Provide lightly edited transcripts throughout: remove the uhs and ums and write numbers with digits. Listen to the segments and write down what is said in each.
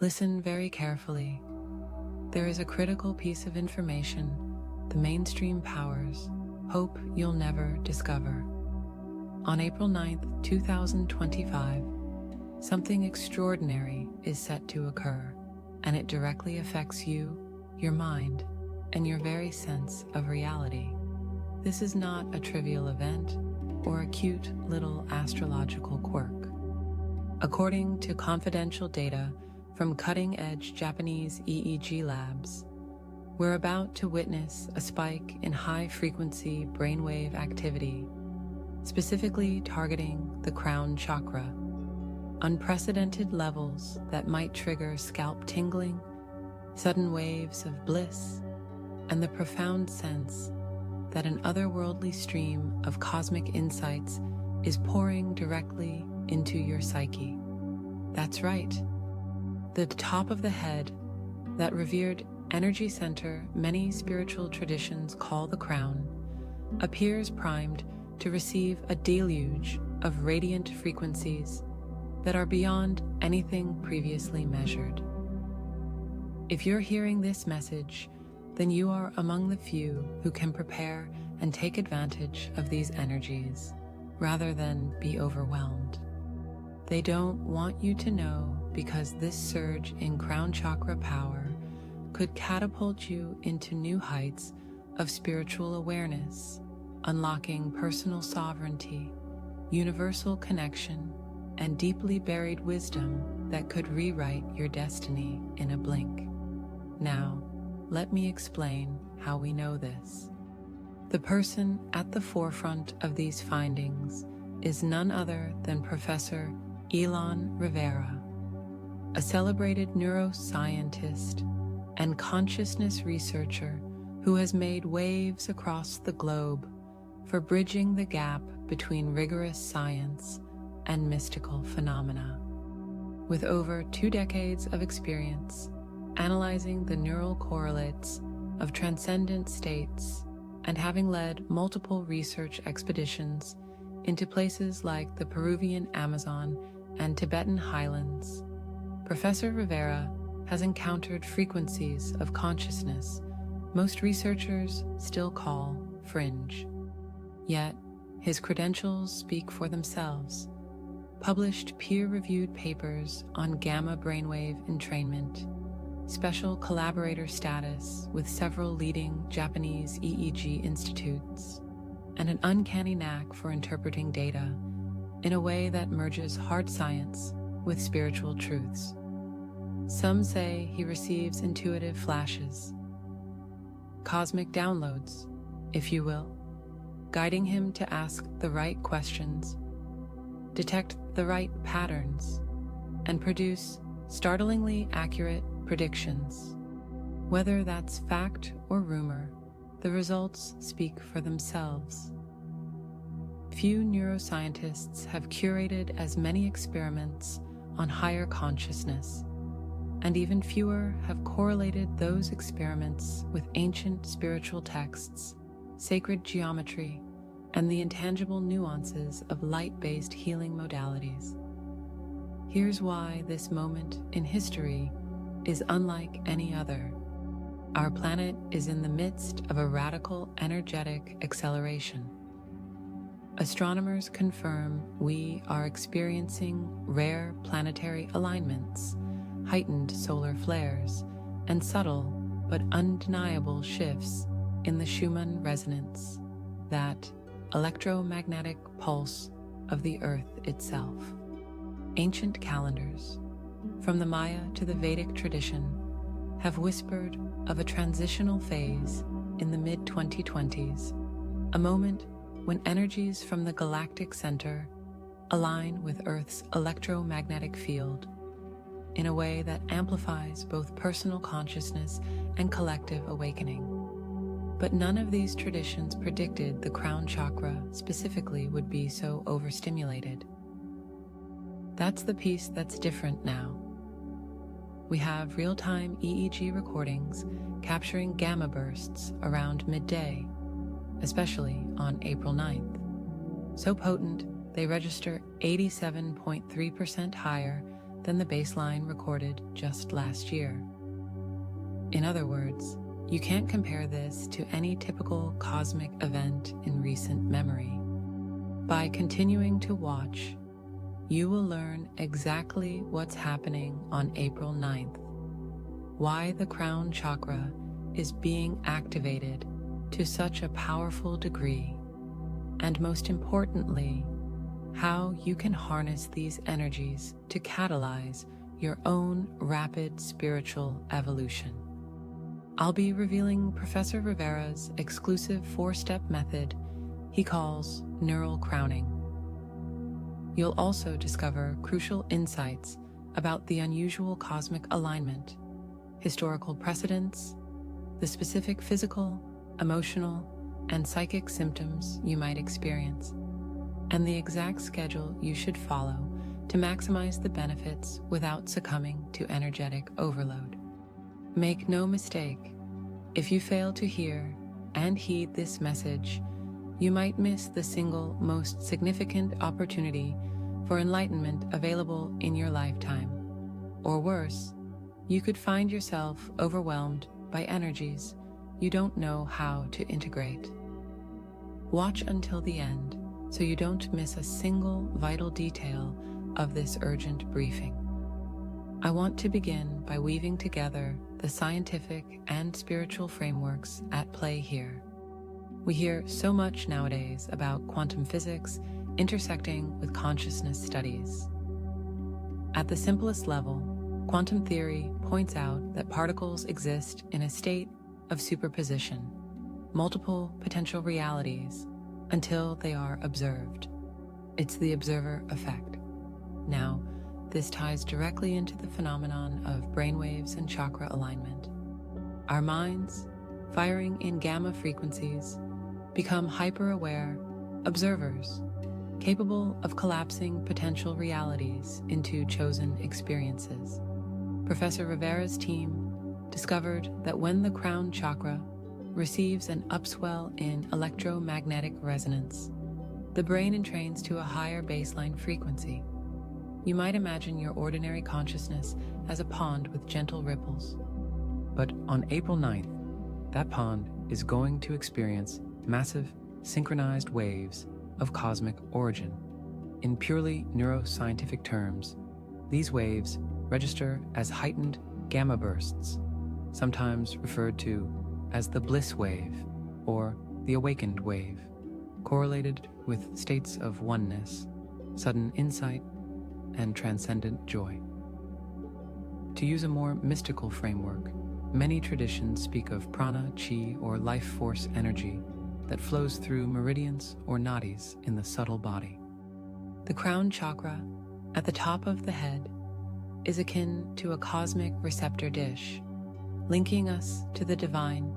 Listen very carefully. There is a critical piece of information the mainstream powers hope you'll never discover. On April 9th, 2025, something extraordinary is set to occur, and it directly affects you, your mind, and your very sense of reality. This is not a trivial event or a cute little astrological quirk. According to confidential data from cutting-edge Japanese EEG labs, we're about to witness a spike in high-frequency brainwave activity, specifically targeting the crown chakra, unprecedented levels that might trigger scalp tingling, sudden waves of bliss, and the profound sense that an otherworldly stream of cosmic insights is pouring directly into your psyche. That's right. The top of the head, that revered energy center many spiritual traditions call the crown, appears primed to receive a deluge of radiant frequencies that are beyond anything previously measured. If you're hearing this message, then you are among the few who can prepare and take advantage of these energies rather than be overwhelmed. They don't want you to know because this surge in crown chakra power could catapult you into new heights of spiritual awareness, unlocking personal sovereignty, universal connection, and deeply buried wisdom that could rewrite your destiny in a blink. Now, let me explain how we know this. The person at the forefront of these findings is none other than Professor Elon Rivera, a celebrated neuroscientist and consciousness researcher who has made waves across the globe for bridging the gap between rigorous science and mystical phenomena. With over 2 decades of experience analyzing the neural correlates of transcendent states and having led multiple research expeditions into places like the Peruvian Amazon and Tibetan highlands, Professor Rivera has encountered frequencies of consciousness most researchers still call fringe. Yet, his credentials speak for themselves. Published peer-reviewed papers on gamma brainwave entrainment, special collaborator status with several leading Japanese EEG institutes, and an uncanny knack for interpreting data in a way that merges hard science with spiritual truths. Some say he receives intuitive flashes, cosmic downloads, if you will, guiding him to ask the right questions, detect the right patterns, and produce startlingly accurate predictions. Whether that's fact or rumor, the results speak for themselves. Few neuroscientists have curated as many experiments on higher consciousness, and even fewer have correlated those experiments with ancient spiritual texts, sacred geometry, and the intangible nuances of light-based healing modalities. Here's why this moment in history is unlike any other. Our planet is in the midst of a radical energetic acceleration. Astronomers confirm we are experiencing rare planetary alignments, heightened solar flares, and subtle but undeniable shifts in the Schumann resonance, that electromagnetic pulse of the Earth itself. Ancient calendars, from the Maya to the Vedic tradition, have whispered of a transitional phase in the mid-2020s, a moment when energies from the galactic center align with Earth's electromagnetic field in a way that amplifies both personal consciousness and collective awakening. But none of these traditions predicted the crown chakra specifically would be so overstimulated. That's the piece that's different now. We have real-time EEG recordings capturing gamma bursts around midday, especially on April 9th. So potent, they register 87.3% higher than the baseline recorded just last year. In other words, you can't compare this to any typical cosmic event in recent memory. By continuing to watch, you will learn exactly what's happening on April 9th, why the crown chakra is being activated to such a powerful degree, and most importantly, how you can harness these energies to catalyze your own rapid spiritual evolution. I'll be revealing Professor Rivera's exclusive 4-step method he calls neural crowning. You'll also discover crucial insights about the unusual cosmic alignment, historical precedents, the specific physical, emotional, and psychic symptoms you might experience, and the exact schedule you should follow to maximize the benefits without succumbing to energetic overload. Make no mistake, if you fail to hear and heed this message, you might miss the single most significant opportunity for enlightenment available in your lifetime. Or worse, you could find yourself overwhelmed by energies you don't know how to integrate. Watch until the end so you don't miss a single vital detail of this urgent briefing. I want to begin by weaving together the scientific and spiritual frameworks at play here. We hear so much nowadays about quantum physics intersecting with consciousness studies. At the simplest level, quantum theory points out that particles exist in a state of superposition, multiple potential realities, until they are observed. It's the observer effect. Now, this ties directly into the phenomenon of brainwaves and chakra alignment. Our minds, firing in gamma frequencies, become hyper-aware observers, capable of collapsing potential realities into chosen experiences. Professor Rivera's team discovered that when the crown chakra receives an upswell in electromagnetic resonance, the brain entrains to a higher baseline frequency. You might imagine your ordinary consciousness as a pond with gentle ripples. But on April 9th, that pond is going to experience massive, synchronized waves of cosmic origin. In purely neuroscientific terms, these waves register as heightened gamma bursts, sometimes referred to as the bliss wave or the awakened wave, correlated with states of oneness, sudden insight, and transcendent joy. To use a more mystical framework, many traditions speak of prana, chi, or life force energy that flows through meridians or nadis in the subtle body. The crown chakra, at the top of the head, is akin to a cosmic receptor dish, linking us to the divine,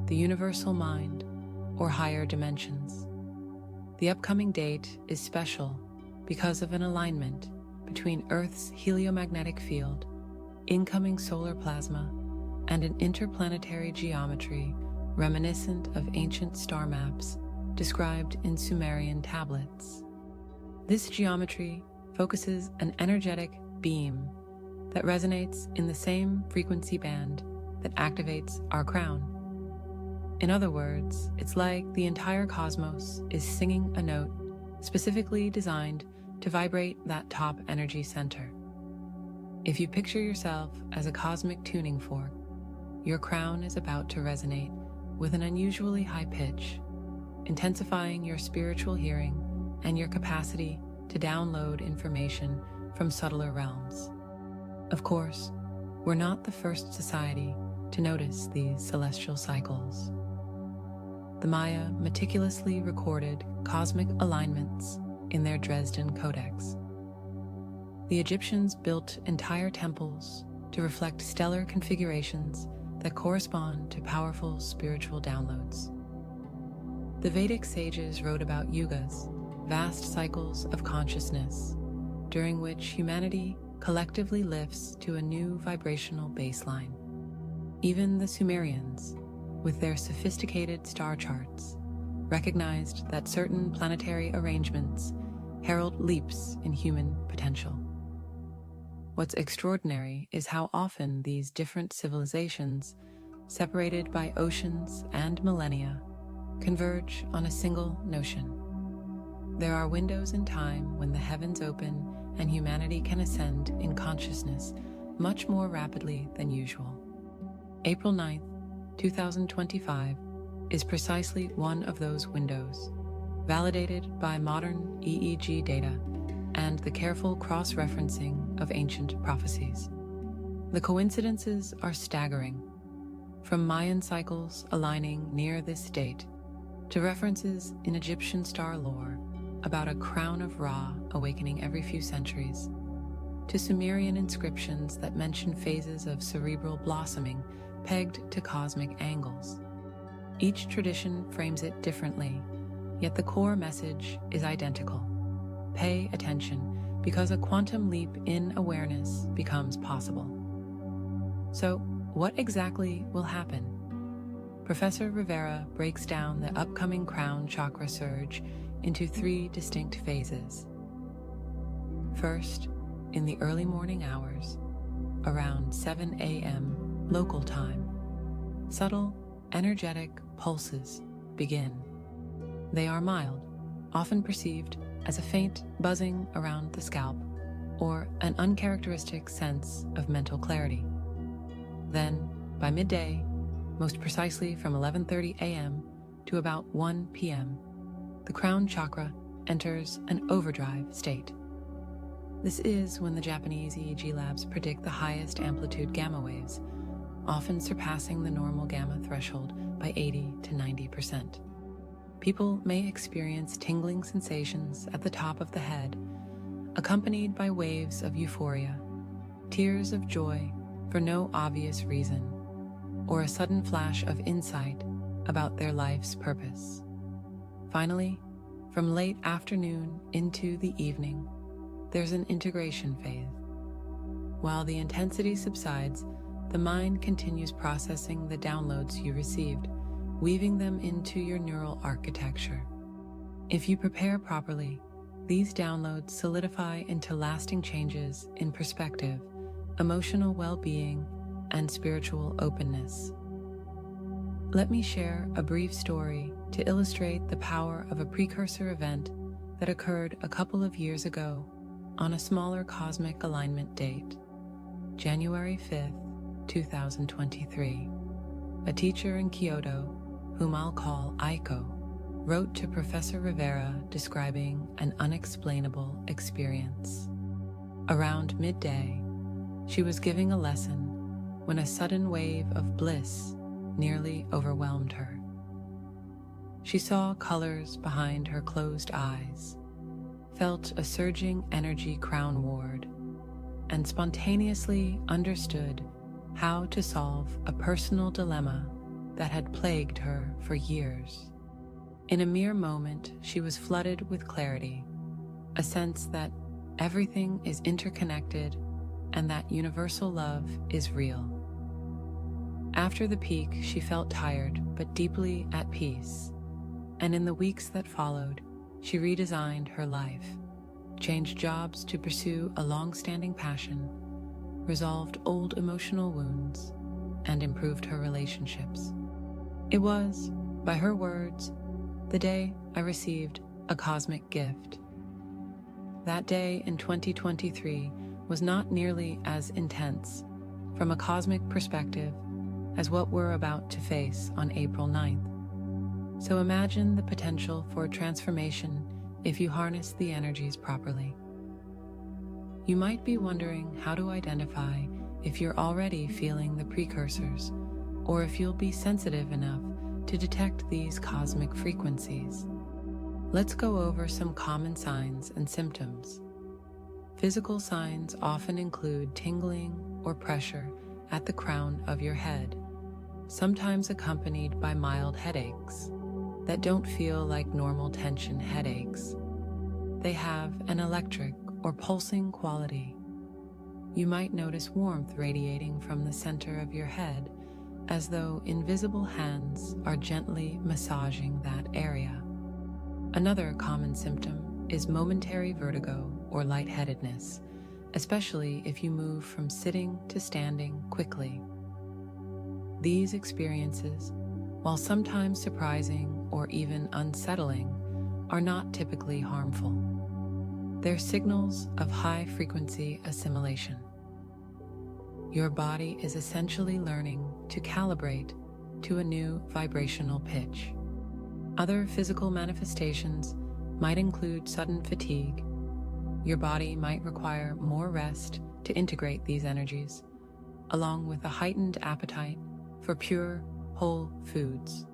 the universal mind, or higher dimensions. The upcoming date is special because of an alignment between Earth's heliomagnetic field, incoming solar plasma, and an interplanetary geometry reminiscent of ancient star maps described in Sumerian tablets. This geometry focuses an energetic beam that resonates in the same frequency band that activates our crown. In other words, it's like the entire cosmos is singing a note specifically designed to vibrate that top energy center. If you picture yourself as a cosmic tuning fork, your crown is about to resonate with an unusually high pitch, intensifying your spiritual hearing and your capacity to download information from subtler realms. Of course, we're not the first society to notice these celestial cycles. The Maya meticulously recorded cosmic alignments in their Dresden Codex. The Egyptians built entire temples to reflect stellar configurations that correspond to powerful spiritual downloads. The Vedic sages wrote about yugas, vast cycles of consciousness, during which humanity collectively lifts to a new vibrational baseline. Even the Sumerians, with their sophisticated star charts, recognized that certain planetary arrangements herald leaps in human potential. What's extraordinary is how often these different civilizations, separated by oceans and millennia, converge on a single notion. There are windows in time when the heavens open and humanity can ascend in consciousness much more rapidly than usual. April 9th, 2025 is precisely one of those windows, validated by modern EEG data and the careful cross-referencing of ancient prophecies. The coincidences are staggering, from Mayan cycles aligning near this date to references in Egyptian star lore about a crown of Ra awakening every few centuries, to Sumerian inscriptions that mention phases of cerebral blossoming pegged to cosmic angles. Each tradition frames it differently, yet the core message is identical. Pay attention, because a quantum leap in awareness becomes possible. So, what exactly will happen? Professor Rivera breaks down the upcoming crown chakra surge into 3 distinct phases. First, in the early morning hours, around 7 a.m. local time, subtle, energetic pulses begin. They are mild, often perceived as a faint buzzing around the scalp or an uncharacteristic sense of mental clarity. Then, by midday, most precisely from 11:30 a.m. to about 1 p.m., the crown chakra enters an overdrive state. This is when the Japanese EEG labs predict the highest amplitude gamma waves, often surpassing the normal gamma threshold by 80 to 90%. People may experience tingling sensations at the top of the head, accompanied by waves of euphoria, tears of joy for no obvious reason, or a sudden flash of insight about their life's purpose. Finally, from late afternoon into the evening, there's an integration phase. While the intensity subsides, the mind continues processing the downloads you received, weaving them into your neural architecture. If you prepare properly, these downloads solidify into lasting changes in perspective, emotional well-being, and spiritual openness. Let me share a brief story to illustrate the power of a precursor event that occurred a couple of years ago on a smaller cosmic alignment date, January 5th, 2023. A teacher in Kyoto, whom I'll call Aiko, wrote to Professor Rivera describing an unexplainable experience. Around midday, she was giving a lesson when a sudden wave of bliss nearly overwhelmed her. She saw colors behind her closed eyes, felt a surging energy crownward, and spontaneously understood how to solve a personal dilemma that had plagued her for years. In a mere moment, she was flooded with clarity, a sense that everything is interconnected and that universal love is real. After the peak, she felt tired but deeply at peace, and in the weeks that followed, she redesigned her life, changed jobs to pursue a long-standing passion, resolved old emotional wounds, and improved her relationships. It was, by her words, the day I received a cosmic gift. That day in 2023 was not nearly as intense, from a cosmic perspective, as what we're about to face on April 9th. So imagine the potential for transformation if you harness the energies properly. You might be wondering how to identify if you're already feeling the precursors, or if you'll be sensitive enough to detect these cosmic frequencies. Let's go over some common signs and symptoms. Physical signs often include tingling or pressure at the crown of your head, sometimes accompanied by mild headaches that don't feel like normal tension headaches. They have an electric or pulsing quality. You might notice warmth radiating from the center of your head, as though invisible hands are gently massaging that area. Another common symptom is momentary vertigo or lightheadedness, especially if you move from sitting to standing quickly. These experiences, while sometimes surprising or even unsettling, are not typically harmful. They're signals of high-frequency assimilation. Your body is essentially learning to calibrate to a new vibrational pitch. Other physical manifestations might include sudden fatigue. Your body might require more rest to integrate these energies, along with a heightened appetite for pure, whole foods.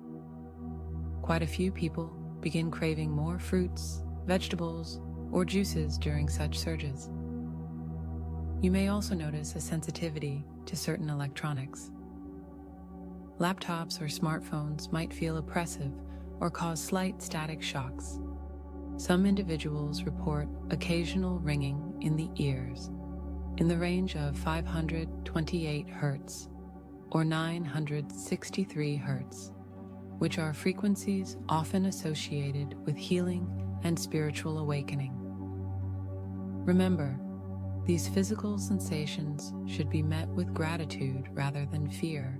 Quite a few people begin craving more fruits, vegetables, or juices during such surges. You may also notice a sensitivity to certain electronics. Laptops or smartphones might feel oppressive or cause slight static shocks. Some individuals report occasional ringing in the ears, in the range of 528 Hz or 963 Hz, which are frequencies often associated with healing and spiritual awakening. Remember, these physical sensations should be met with gratitude rather than fear.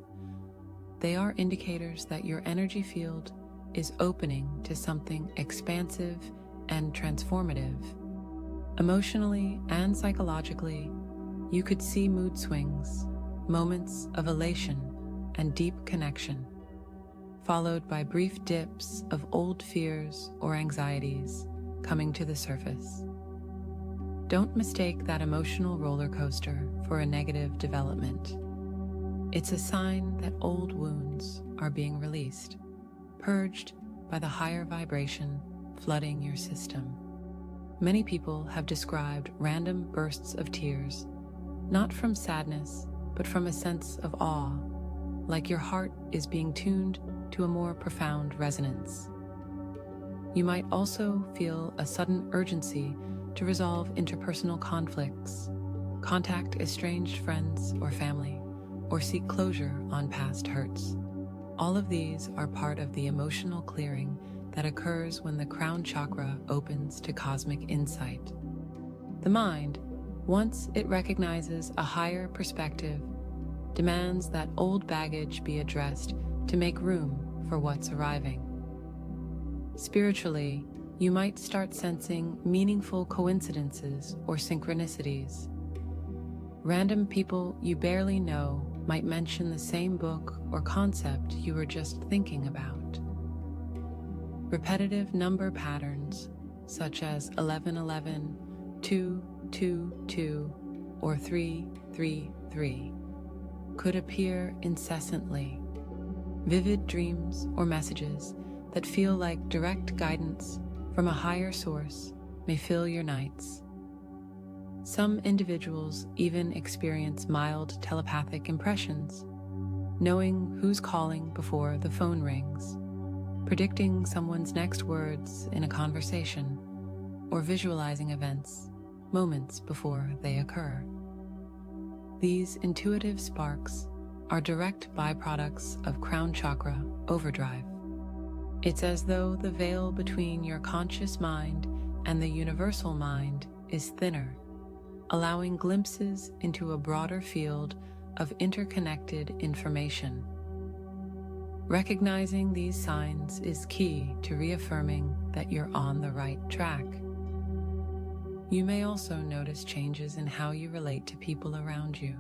They are indicators that your energy field is opening to something expansive and transformative. Emotionally and psychologically, you could see mood swings, moments of elation and deep connection, followed by brief dips of old fears or anxieties coming to the surface. Don't mistake that emotional roller coaster for a negative development. It's a sign that old wounds are being released, purged by the higher vibration flooding your system. Many people have described random bursts of tears, not from sadness, but from a sense of awe, like your heart is being tuned to a more profound resonance. You might also feel a sudden urgency to resolve interpersonal conflicts, contact estranged friends or family, or seek closure on past hurts. All of these are part of the emotional clearing that occurs when the crown chakra opens to cosmic insight. The mind, once it recognizes a higher perspective, demands that old baggage be addressed to make room for what's arriving. Spiritually, you might start sensing meaningful coincidences or synchronicities. Random people you barely know might mention the same book or concept you were just thinking about. Repetitive number patterns, such as 1111, 222, or 333, could appear incessantly. Vivid dreams or messages that feel like direct guidance from a higher source may fill your nights. Some individuals even experience mild telepathic impressions, knowing who's calling before the phone rings, predicting someone's next words in a conversation, or visualizing events moments before they occur. These intuitive sparks are direct byproducts of crown chakra overdrive. It's as though the veil between your conscious mind and the universal mind is thinner, allowing glimpses into a broader field of interconnected information. Recognizing these signs is key to reaffirming that you're on the right track. You may also notice changes in how you relate to people around you.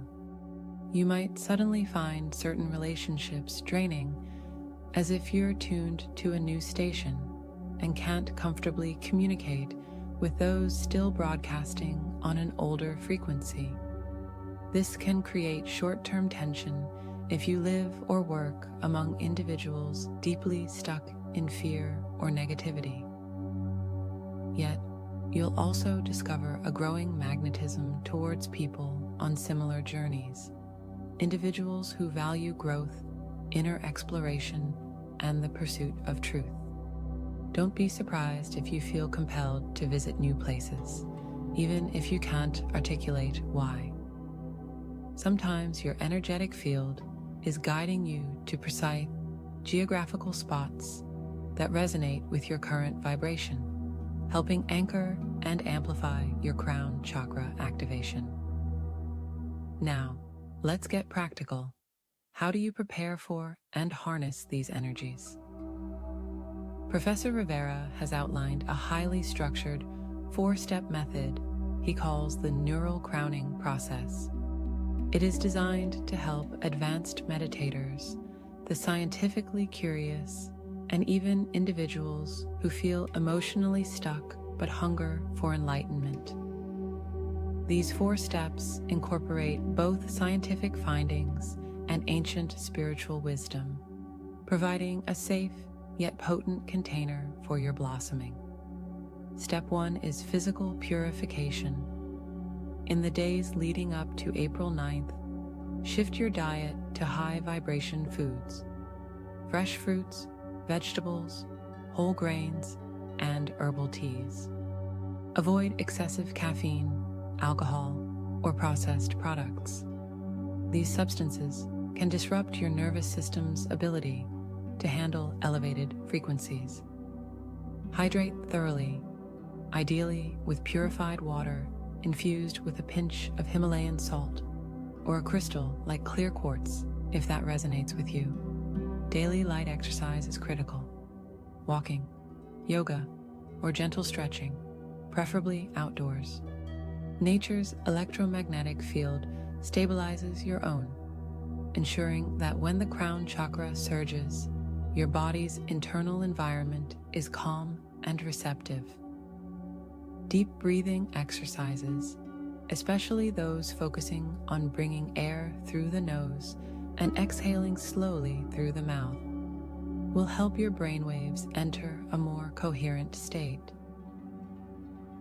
You might suddenly find certain relationships draining, as if you're tuned to a new station and can't comfortably communicate with those still broadcasting on an older frequency. This can create short-term tension if you live or work among individuals deeply stuck in fear or negativity. Yet, you'll also discover a growing magnetism towards people on similar journeys, individuals who value growth, inner exploration, and the pursuit of truth. Don't be surprised if you feel compelled to visit new places, even if you can't articulate why. Sometimes your energetic field is guiding you to precise geographical spots that resonate with your current vibration, helping anchor and amplify your crown chakra activation. Now, let's get practical. How do you prepare for and harness these energies? Professor Rivera has outlined a highly structured, 4-step method he calls the neural crowning process. It is designed to help advanced meditators, the scientifically curious, and even individuals who feel emotionally stuck but hunger for enlightenment. These 4 steps incorporate both scientific findings and ancient spiritual wisdom, providing a safe yet potent container for your blossoming. Step 1 is physical purification. In the days leading up to April 9th, shift your diet to high vibration foods, fresh fruits, vegetables, whole grains, and herbal teas. Avoid excessive caffeine, alcohol, or processed products. These substances can disrupt your nervous system's ability to handle elevated frequencies. Hydrate thoroughly, ideally with purified water infused with a pinch of Himalayan salt or a crystal like clear quartz if that resonates with you. Daily light exercise is critical. Walking, yoga, or gentle stretching, preferably outdoors. Nature's electromagnetic field stabilizes your own, ensuring that when the crown chakra surges, your body's internal environment is calm and receptive. Deep breathing exercises, especially those focusing on bringing air through the nose and exhaling slowly through the mouth, will help your brainwaves enter a more coherent state.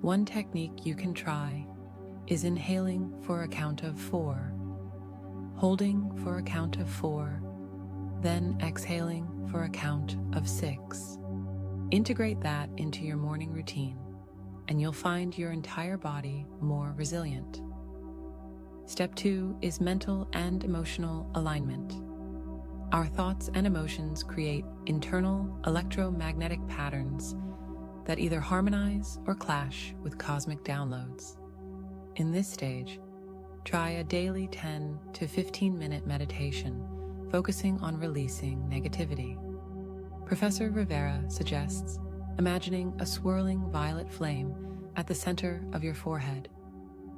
One technique you can try is inhaling for a count of 4, holding for a count of 4, then exhaling for a count of 6. Integrate that into your morning routine, and you'll find your entire body more resilient. Step 2 is mental and emotional alignment. Our thoughts and emotions create internal electromagnetic patterns that either harmonize or clash with cosmic downloads. In this stage, try a daily 10 to 15-minute meditation focusing on releasing negativity. Professor Rivera suggests imagining a swirling violet flame at the center of your forehead,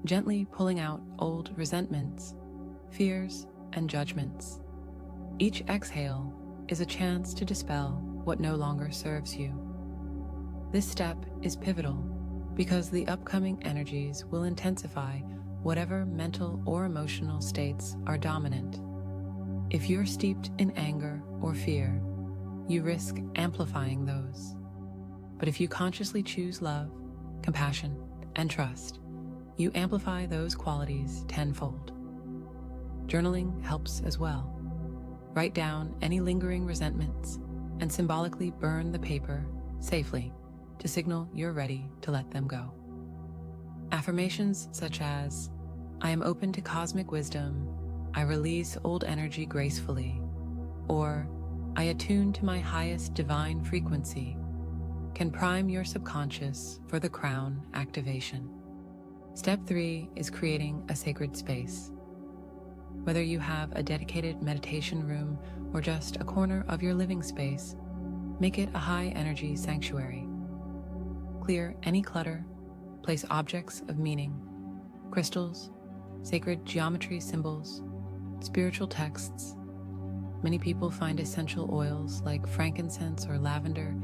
gently pulling out old resentments, fears, and judgments. Each exhale is a chance to dispel what no longer serves you. This step is pivotal because the upcoming energies will intensify whatever mental or emotional states are dominant. If you're steeped in anger or fear, you risk amplifying those. But if you consciously choose love, compassion, and trust, you amplify those qualities tenfold. Journaling helps as well. Write down any lingering resentments and symbolically burn the paper safely to signal you're ready to let them go. Affirmations such as, "I am open to cosmic wisdom," "I release old energy gracefully," or "I attune to my highest divine frequency," can prime your subconscious for the crown activation. Step 3 is creating a sacred space. Whether you have a dedicated meditation room or just a corner of your living space, make it a high-energy sanctuary. Clear any clutter, place objects of meaning, crystals, sacred geometry symbols, spiritual texts. Many people find essential oils like frankincense or lavender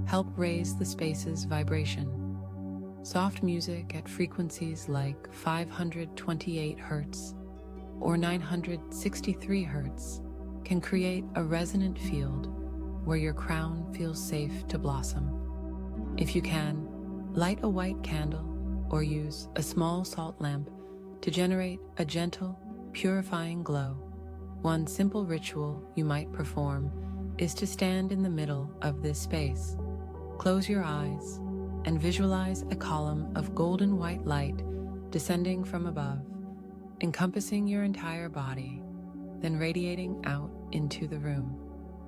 help raise the space's vibration. Soft music at frequencies like 528 Hz or 963 Hz can create a resonant field where your crown feels safe to blossom. If you can, light a white candle or use a small salt lamp to generate a gentle, purifying glow. One simple ritual you might perform is to stand in the middle of this space. Close your eyes and visualize a column of golden white light descending from above, encompassing your entire body, then radiating out into the room.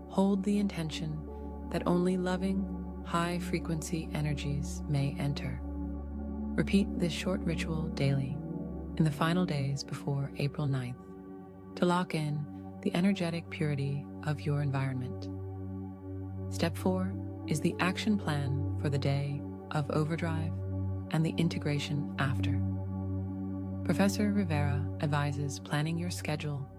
Hold the intention that only loving, high-frequency energies may enter. Repeat this short ritual daily in the final days before April 9th to lock in the energetic purity of your environment. Step 4 is the action plan for the day of overdrive and the integration after. Professor Rivera advises planning your schedule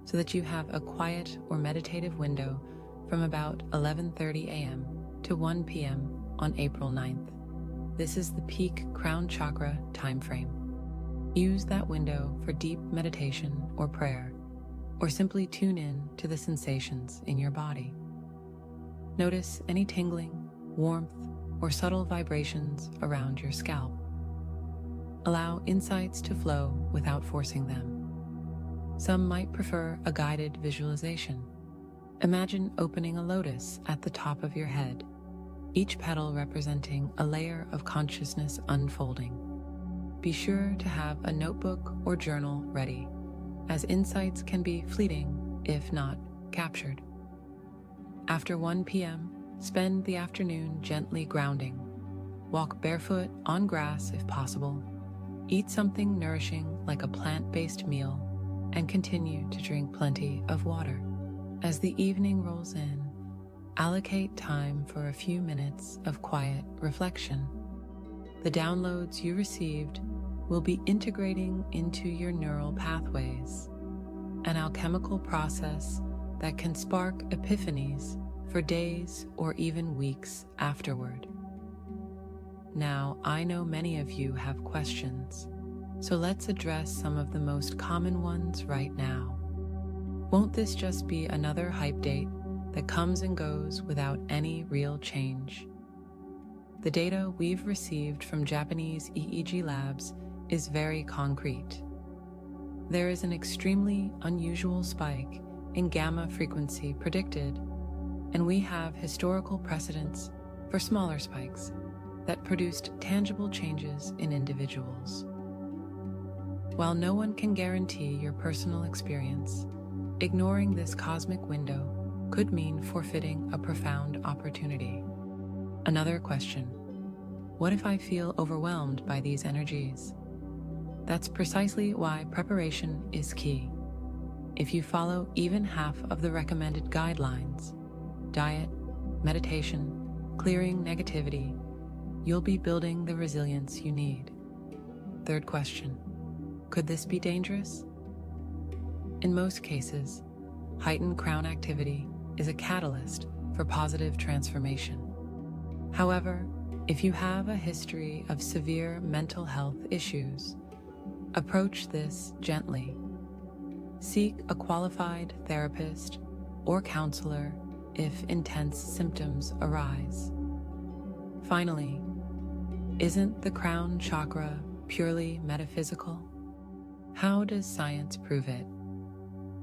so that you have a quiet or meditative window from about 11:30 a.m. to 1 p.m. on April 9th. This is the peak crown chakra time frame. Use that window for deep meditation or prayer, or simply tune in to the sensations in your body. Notice any tingling, warmth, or subtle vibrations around your scalp. Allow insights to flow without forcing them. Some might prefer a guided visualization. Imagine opening a lotus at the top of your head, each petal representing a layer of consciousness unfolding. Be sure to have a notebook or journal ready, as insights can be fleeting if not captured. After 1 p.m., spend the afternoon gently grounding. Walk barefoot on grass if possible. Eat something nourishing like a plant-based meal, and continue to drink plenty of water. As the evening rolls in, allocate time for a few minutes of quiet reflection. The downloads you received will be integrating into your neural pathways, an alchemical process that can spark epiphanies for days or even weeks afterward. Now, I know many of you have questions, so let's address some of the most common ones right now. Won't this just be another hype date that comes and goes without any real change? The data we've received from Japanese EEG labs is very concrete. There is an extremely unusual spike in gamma frequency predicted, and we have historical precedents for smaller spikes that produced tangible changes in individuals. While no one can guarantee your personal experience, ignoring this cosmic window could mean forfeiting a profound opportunity. Another question: what if I feel overwhelmed by these energies? That's precisely why preparation is key. If you follow even half of the recommended guidelines, diet, meditation, clearing negativity, you'll be building the resilience you need. Third question: could this be dangerous? In most cases, heightened crown activity is a catalyst for positive transformation. However, if you have a history of severe mental health issues, approach this gently. Seek a qualified therapist or counselor if intense symptoms arise. Finally, isn't the crown chakra purely metaphysical? How does science prove it?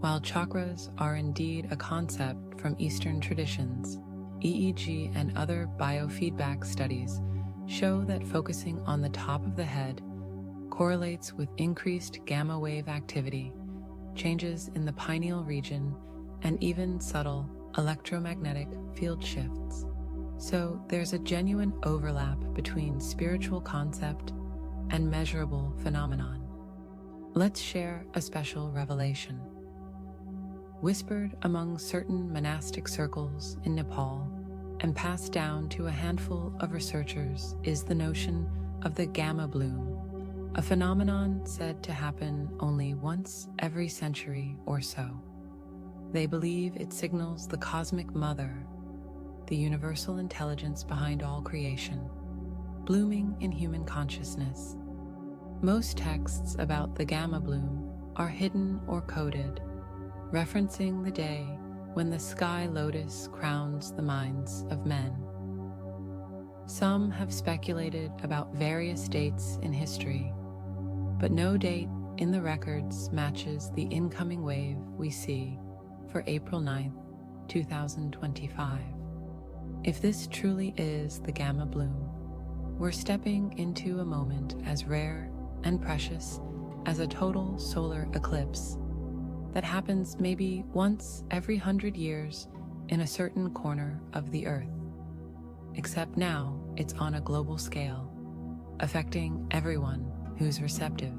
While chakras are indeed a concept from Eastern traditions, EEG and other biofeedback studies show that focusing on the top of the head correlates with increased gamma wave activity, changes in the pineal region, and even subtle electromagnetic field shifts. So there's a genuine overlap between spiritual concept and measurable phenomenon. Let's share a special revelation. Whispered among certain monastic circles in Nepal and passed down to a handful of researchers is the notion of the gamma bloom, a phenomenon said to happen only once every century or so. They believe it signals the cosmic mother, the universal intelligence behind all creation, blooming in human consciousness. Most texts about the gamma bloom are hidden or coded, referencing the day when the sky lotus crowns the minds of men. Some have speculated about various dates in history, but no date in the records matches the incoming wave we see for April 9th, 2025. If this truly is the gamma bloom, we're stepping into a moment as rare and precious as a total solar eclipse that happens maybe once every 100 years in a certain corner of the Earth. except now it's on a global scale, affecting everyone who's receptive.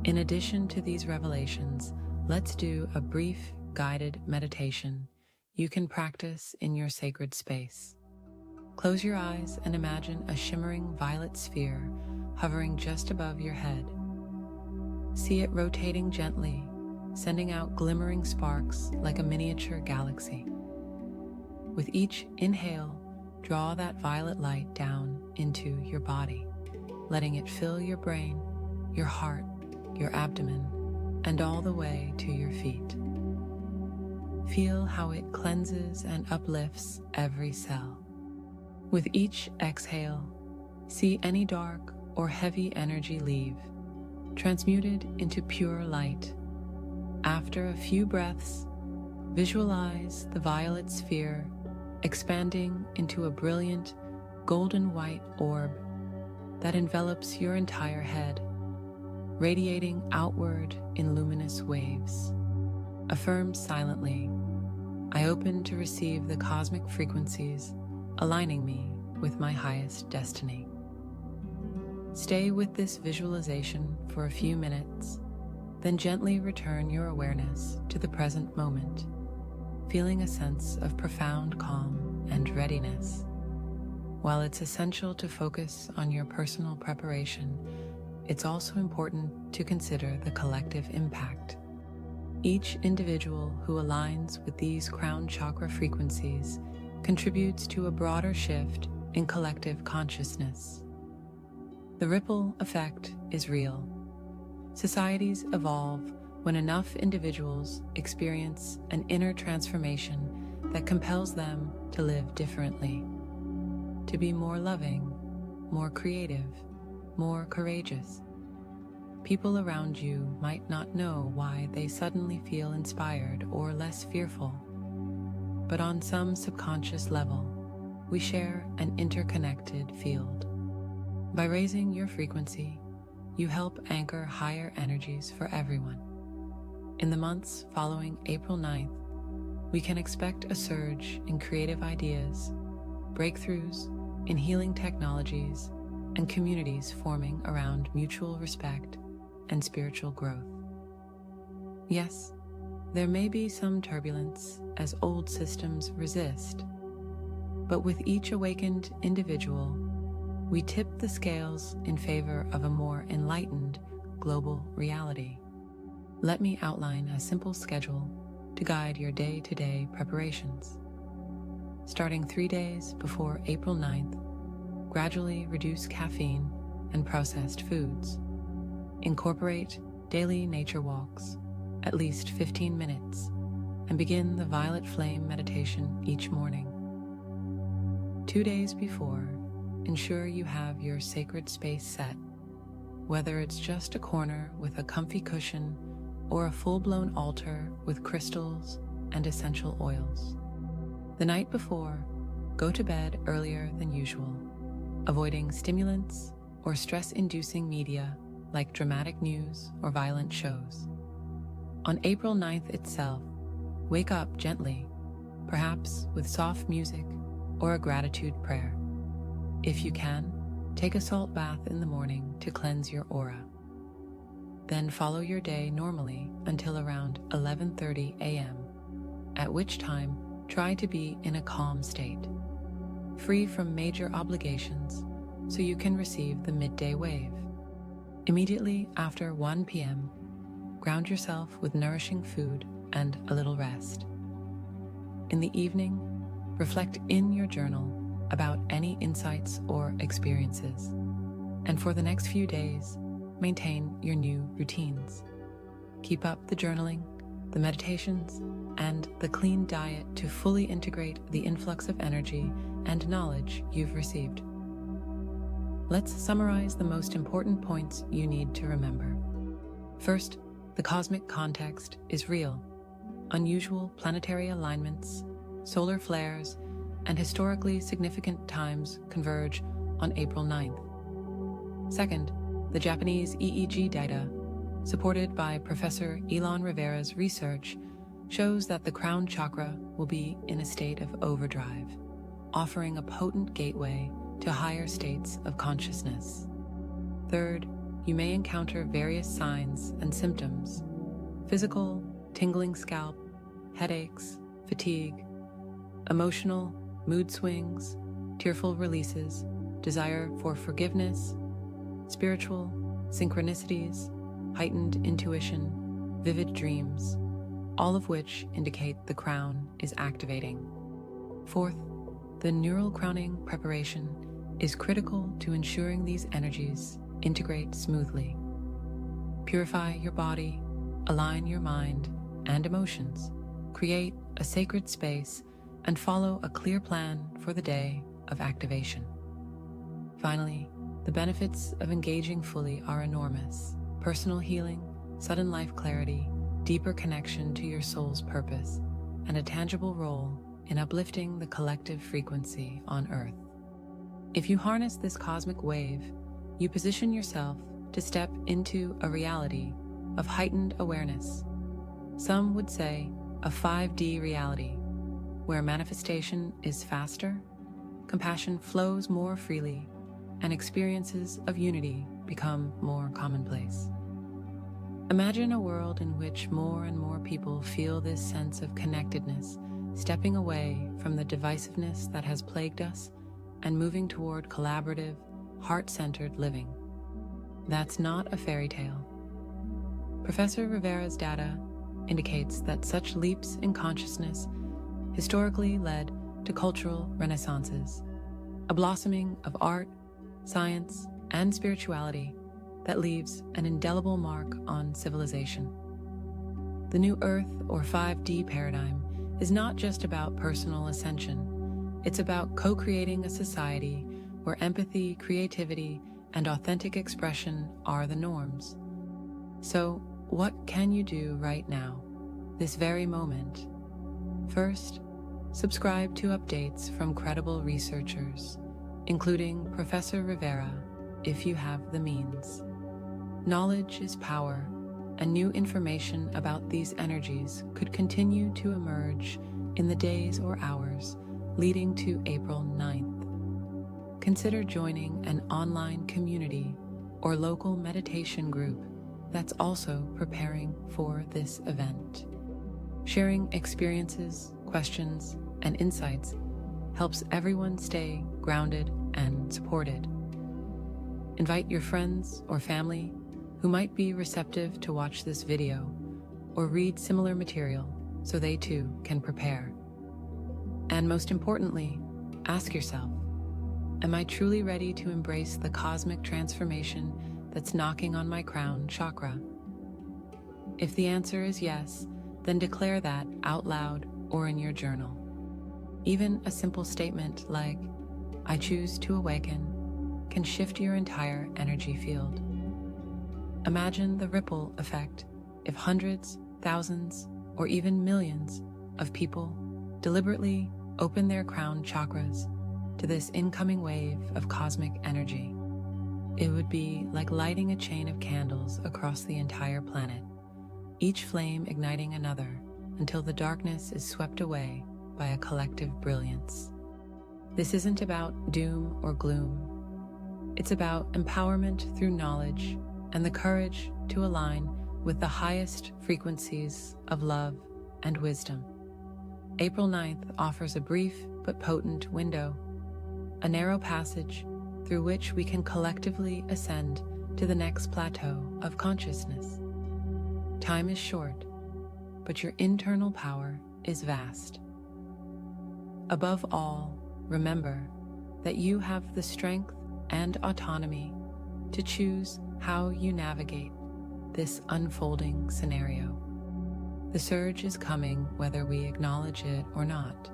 In addition to these revelations, let's do a brief guided meditation you can practice in your sacred space. Close your eyes and imagine a shimmering violet sphere hovering just above your head. See it rotating gently, sending out glimmering sparks like a miniature galaxy. With each inhale, draw that violet light down into your body, letting it fill your brain, your heart, your abdomen, and all the way to your feet. Feel how it cleanses and uplifts every cell. With each exhale, see any dark or heavy energy leave, transmuted into pure light. After a few breaths, visualize the violet sphere expanding into a brilliant golden white orb that envelops your entire head, radiating outward in luminous waves. Affirm silently, I open to receive the cosmic frequencies aligning me with my highest destiny. Stay with this visualization for a few minutes, then gently return your awareness to the present moment, feeling a sense of profound calm and readiness. While it's essential to focus on your personal preparation, it's also important to consider the collective impact. Each individual who aligns with these crown chakra frequencies contributes to a broader shift in collective consciousness. The ripple effect is real. Societies evolve when enough individuals experience an inner transformation that compels them to live differently, to be more loving, more creative, more courageous. People around you might not know why they suddenly feel inspired or less fearful, but on some subconscious level, we share an interconnected field. By raising your frequency, you help anchor higher energies for everyone. In the months following April 9th, we can expect a surge in creative ideas, breakthroughs in healing technologies, and communities forming around mutual respect and spiritual growth. Yes, there may be some turbulence as old systems resist, but with each awakened individual, we tip the scales in favor of a more enlightened global reality. Let me outline a simple schedule to guide your day-to-day preparations. Starting 3 days before April 9th, gradually reduce caffeine and processed foods. Incorporate daily nature walks, at least 15 minutes, and begin the violet flame meditation each morning. 2 days before, ensure you have your sacred space set, whether it's just a corner with a comfy cushion or a full-blown altar with crystals and essential oils. The night before, go to bed earlier than usual, avoiding stimulants or stress-inducing media like dramatic news or violent shows. On April 9th itself, wake up gently, perhaps with soft music or a gratitude prayer. If you can, take a salt bath in the morning to cleanse your aura. Then follow your day normally until around 11:30 a.m., at which time try to be in a calm state, free from major obligations, so you can receive the midday wave. Immediately after 1 p.m., ground yourself with nourishing food and a little rest. In the evening, reflect in your journal about any insights or experiences, and for the next few days, maintain your new routines. Keep up the journaling, the meditations, and the clean diet to fully integrate the influx of energy and knowledge you've received. Let's summarize the most important points you need to remember. First, the cosmic context is real. Unusual planetary alignments, solar flares, and historically significant times converge on April 9th. Second, the Japanese EEG data, supported by Professor Elon Rivera's research, shows that the crown chakra will be in a state of overdrive, offering a potent gateway to higher states of consciousness. Third, you may encounter various signs and symptoms: physical, tingling scalp, headaches, fatigue; emotional, mood swings, tearful releases, desire for forgiveness; spiritual, synchronicities, heightened intuition, vivid dreams, all of which indicate the crown is activating. Fourth, the neural crowning preparation is critical to ensuring these energies integrate smoothly. Purify your body, align your mind and emotions, create a sacred space, and follow a clear plan for the day of activation. Finally, the benefits of engaging fully are enormous: personal healing, sudden life clarity, deeper connection to your soul's purpose, and a tangible role in uplifting the collective frequency on Earth. If you harness this cosmic wave, you position yourself to step into a reality of heightened awareness. Some would say a 5D reality, where manifestation is faster, compassion flows more freely, and experiences of unity become more commonplace. Imagine a world in which more and more people feel this sense of connectedness, stepping away from the divisiveness that has plagued us and moving toward collaborative, heart-centered living. That's not a fairy tale. Professor Rivera's data indicates that such leaps in consciousness historically led to cultural renaissances, a blossoming of art, science, and spirituality that leaves an indelible mark on civilization. The new Earth or 5D paradigm is not just about personal ascension. It's about co-creating a society where empathy, creativity, and authentic expression are the norms. So, what can you do right now, this very moment? First, subscribe to updates from credible researchers, including Professor Rivera, if you have the means. Knowledge is power, and new information about these energies could continue to emerge in the days or hours leading to April 9th. Consider joining an online community or local meditation group that's also preparing for this event. Sharing experiences, questions, and insights helps everyone stay grounded and supported. Invite your friends or family who might be receptive to watch this video or read similar material so they too can prepare. And most importantly, ask yourself, am I truly ready to embrace the cosmic transformation that's knocking on my crown chakra? If the answer is yes, then declare that out loud or in your journal. Even a simple statement like, "I choose to awaken," can shift your entire energy field. Imagine the ripple effect if hundreds, thousands, or even millions of people deliberately open their crown chakras to this incoming wave of cosmic energy. It would be like lighting a chain of candles across the entire planet, each flame igniting another until the darkness is swept away by a collective brilliance. This isn't about doom or gloom. It's about empowerment through knowledge and the courage to align with the highest frequencies of love and wisdom. April 9th offers a brief but potent window, a narrow passage through which we can collectively ascend to the next plateau of consciousness. Time is short, but your internal power is vast. Above all, remember that you have the strength and autonomy to choose how you navigate this unfolding scenario. The surge is coming whether we acknowledge it or not,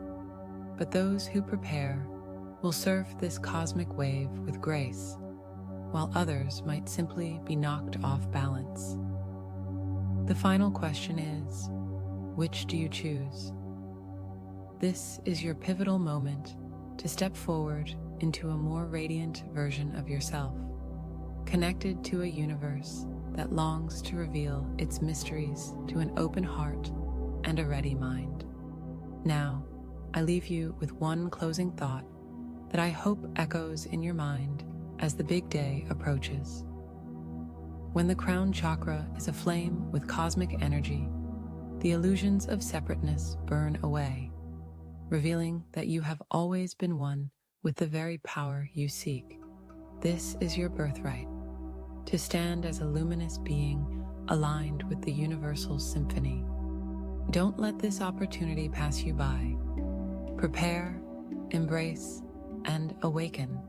but those who prepare will surf this cosmic wave with grace, while others might simply be knocked off balance. The final question is, which do you choose? This is your pivotal moment to step forward into a more radiant version of yourself, connected to a universe that longs to reveal its mysteries to an open heart and a ready mind. Now, I leave you with one closing thought that I hope echoes in your mind as the big day approaches. When the crown chakra is aflame with cosmic energy, the illusions of separateness burn away, revealing that you have always been one with the very power you seek. This is your birthright, to stand as a luminous being aligned with the universal symphony. Don't let this opportunity pass you by. Prepare, embrace, and awaken.